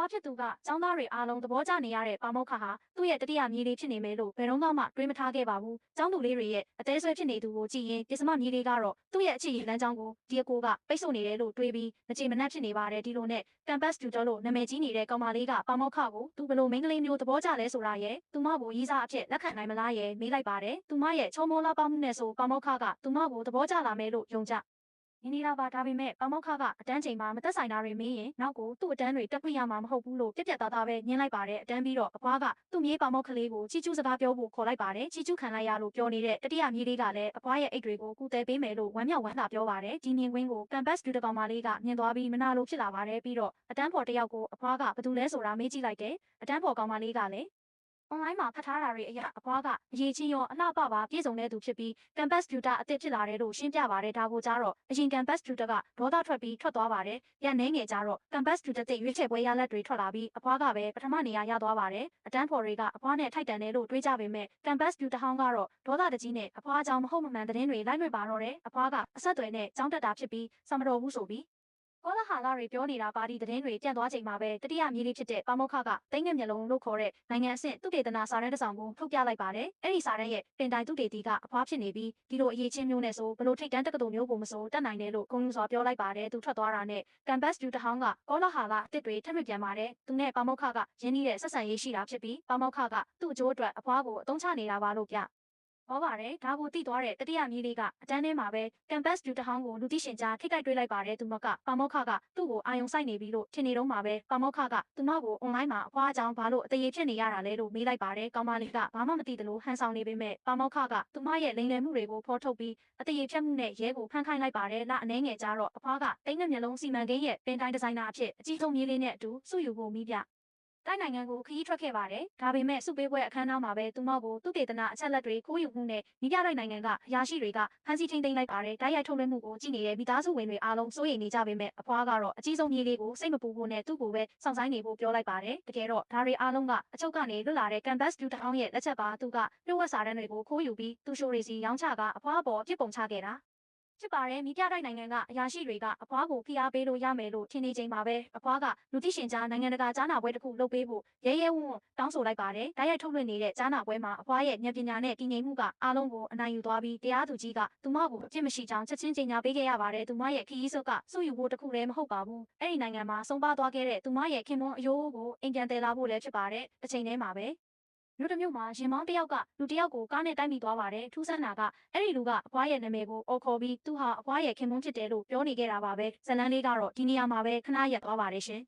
ဖွားဖြစ်သူကကျောင်းသားတွေအားလုံးသဘောကျနေရတဲ့ပါမောက္ခဟာသူ့ရဲ့တတိယမြေးလေးဖြစ်နေမယ်လို့ဘယ်တော့မှတွေးမထားခဲ့ပါဘူး။ကျောင်းသူလေးတွေရဲ့အသေးဆွဲဖြစ်နေသူကိုကြည့်ရင်ပစ္စမမြေးလေးကတော့သူ့ရဲ့အခြေရည်လမ်းကြောင်းကိုဒီအကိုကပိတ်ဆို့နေတယ်လို့တွေးပြီးမကြေမနက်ဖြစ်နေပါတယ်ဒီလိုနဲ့ campus tutor လို့နာမည်ကြီးနေတဲ့ကောင်မလေးကပါမောက္ခကိုသူဘလို့မိန်းကလေးမျိုးသဘောကျလဲဆိုတာရဲ့သူမကိုရေးစားအဖြစ်လက်ခံနိုင်မလားရဲ့မေးလိုက်ပါတယ်။သူမရဲ့ချုံမောလာပေါမှုနဲ့ဆိုပါမောက္ခကသူမကိုသဘောကျလာမယ်လို့ယုံကြ။နေနေတာပါဒါပေမဲ့ပါမောက္ခကအတန်းချိန်မှာမသက်ဆိုင်တာတွေမေးရင်နောက်ကိုသူ့အတန်းတွေတက်ခွင့်ရမှာမဟုတ်ဘူးလို့ပြက်ပြက်သားသားပဲညင်းလိုက်ပါတယ်အတန်းပြီးတော့အဖွားကသူ့မြေးပါမောက္ခလေးကိုချီကျူးစကားပြောဖို့ခေါ်လိုက်ပါတယ်ချီကျူးခံလိုက်ရလို့ပြောနေတဲ့တတိယမြေးလေးကလည်းအဖွားရဲ့အိတ်တွေကိုကူတဲပေးမယ်လို့ဝမ်းမြောက်ဝမ်းသာပြောပါတယ်ဒီမြင်ကွင်းကို campus တူတကောင်မလေးကမြင်သွားပြီးမနာလိုဖြစ်လာပါတယ်ပြီးတော့အတန်းဖော်တယောက်ကိုအဖွားကဘာတူလဲဆိုတာမေးကြည့်လိုက်တယ်အတန်းဖော်ကောင်မလေးကလည်းonline မှာဖတ်ထားတာတွေအရအဖွားကအရေးချင်းရောအလှပပါပြည့်စုံတဲ့သူဖြစ်ပြီး campus tutor အသစ်ဖြစ်လာတယ်လို့ရှင်းပြပါတယ်ဒါကိုကြတော့အရင် campus tutor ကဒေါသထွက်ပြီးထွက်သွားပါတယ်။ပြန်နေငယ်ကြတော့ campus tutor တဲ့ရွေးချယ်ပွဲရလဒ်တွေထွက်လာပြီးအဖွားကပဲပထမနေရာရသွားပါတယ်။အတန်းဖော်တွေကအဖွားနဲ့ထိုက်တန်တယ်လို့တွေးကြပေမဲ့ campus tutor ဟောင်းကတော့ဒေါသတကြီးနဲ့အဖွားအကြောင်းမဟုတ်မမှန်သတင်းတွေလိုက်လွှင့်ပါတော့တယ်။အဖွားကအဆက်အသွယ်နဲ့ကြောင်းတက်တာဖြစ်ပြီးစမတော်ဘူးဆိုပြီးကောလာဟာလာတွေပြောနေတာပါဒီသတင်းတွေပြန့်သွားချိန်မှာပဲတတိယမြေးလေးဖြစ်တဲ့ပါမောက္ခကတိတ်ငက်မျက်လုံးလို့ခေါ်တဲ့နိုင်ငံအဆင့်သုတေသနစာတမ်းတစ်စောင်ကိုထုတ်ပြလိုက်ပါတယ်။အဲ့ဒီစာတမ်းရဲ့ပင်တိုင်သုတေသီကအဖွားဖြစ်နေပြီးဒီလိုအရေးချင်းမျိုးနဲ့ဆိုဘလို့ထိတ်တန်းတက္ကသိုလ်မျိုးကိုမဆိုတက်နိုင်တယ်လို့ဂုဏ်ယူစွာပြောလိုက်ပါတယ်။သူထွက်သွားတာနဲ့ campus tutor ဟောင်းကကောလာဟာလာအစ်စ်တွေထပ်မံပြန်ပါတယ်။သူနဲ့ပါမောက္ခကရင်းနှီးတဲ့ဆက်ဆံရေးရှိတာဖြစ်ပြီးပါမောက္ခကသူ့အကျိုးအတွက်အဖွားကိုအသုံးချနေတာပါလို့ပြဟောပါတယ်ဒါကိုသိသွားတဲ့တတိယမြေးလေးကအတန်းထဲမှာပဲ campus tutor ဟောင်းကိုလူသိရှင်ကြားထိတ်ကြိုက်တွေးလိုက်ပါတယ်သူမကပါမောက္ခကသူ့ကိုအာယုံစိုက်နေပြီလို့ထင်နေတော့မှာပဲပါမောက္ခကသူမကို online မှာအဖွားအကြောင်းဘာလို့အတရေဖြစ်နေရတာလဲလို့မေးလိုက်ပါတယ်ကောင်မလေးကဘာမှမသိသလိုဟန်ဆောင်နေပေမဲ့ပါမောက္ခကသူမရဲ့လိမ်လည်မှုတွေကိုဖော်ထုတ်ပြီးအတရေဖြတ်မှုနဲ့ရဲကိုဖမ်းခိုင်းလိုက်ပါတယ်လအနှဲငယ်ကြတော့အဖွားကတိတ်ငက်မျက်လုံးစီမံကိန်းရဲ့ပင်တိုင်းဒီဇိုင်နာအဖြစ်အကြီးဆုံးမြေးလေးနဲ့အတူစုယူဖို့မိပြတိုင်းနိုင်ငံကိုခရီးထွက်ခဲ့ပါတယ်။ဒါပေမဲ့စုပေးပွဲအခမ်းအနားမှာပဲသူမကိုသူတေသနအချက်လက်တွေခိုးယူမှုနဲ့မိပြတိုင်းနိုင်ငံကအရာရှိတွေကဖမ်းဆီးထိန်းသိမ်းလိုက်ပါတယ်။တိုက်ရိုက်ထုတ်လွှင့်မှုကိုကြည့်နေတဲ့မိသားစုဝင်တွေအားလုံးစိုးရိမ်နေကြပေမဲ့အဖွားကတော့အကြီးဆုံးမြေးလေးကိုစိတ်မပူဖို့နဲ့သူ့ကိုပဲစောင့်ဆိုင်နေဖို့ပြောလိုက်ပါတယ်။တကယ်တော့ဒါတွေအားလုံးကအချုပ်ကနေလွတ်လာတဲ့ campus tutor ဟောင်းရဲ့လက်ချက်ပါသူကလျှို့ဝှက်စာတမ်းတွေကိုခိုးယူပြီးသူရှိုးရီစီရောင်းချကအဖွားပေါ်ပြစ်ပုံချခဲ့တာဖြစ်ပါတယ်မိပြတိုက်နိုင်ငံကအရာရှိတွေကအဖွားကိုဖိအားပေးလို့ရမယ်လို့ထင်နေချိန်မှာပဲအဖွားကလူသိရှင်ကြားနိုင်ငံတကာကြားနာပွဲတစ်ခုလုပ်ပေးဖို့ရဲရဲဝံ့ဝံ့တောင်းဆိုလိုက်ပါတယ်။တိုက်ရိုက်ထုတ်လွှင့်နေတဲ့ကြားနာပွဲမှာအဖွားရဲ့ဉာဏ်ပညာနဲ့တည်ငြိမ်မှုကအားလုံးကိုအနိုင်ယူသွားပြီးတရားသူကြီးကသူမကိုအပြစ်မရှိကြောင်းချက်ချင်းကြေညာပေးခဲ့ရပါတယ်။သူမရဲ့ခရီးစုပ်ကစုယူဖို့တစ်ခုလည်းမဟုတ်ပါဘူး။အဲ့ဒီနိုင်ငံမှာဆုံးပါသွားခဲ့တဲ့သူမရဲ့ခင်မွန်းအယိုးကိုအိမ်ပြန်တည်လာဖို့လည်းဖြစ်ပါတယ်။တစ်ချိန်တည်းမှာပဲမြို့တစ်မြို့မှာရင်မောင်းတစ်ယောက်ကလူတစ်ယောက်ကိုကားနဲ့တိုက်မိသွားပါတယ်ထူးဆန်းတာကအဲ့ဒီလူကအဖွားရဲ့နာမည်ကိုအော်ခေါ်ပြီးသူဟာအဖွားရဲ့ခင်မွန်းဖြစ်တယ်လို့ပြောနေခဲ့တာပါပဲဇလန်းလေးကတော့ဒီနေရာမှာပဲခဏရက်သွားပါတယ်ရှင်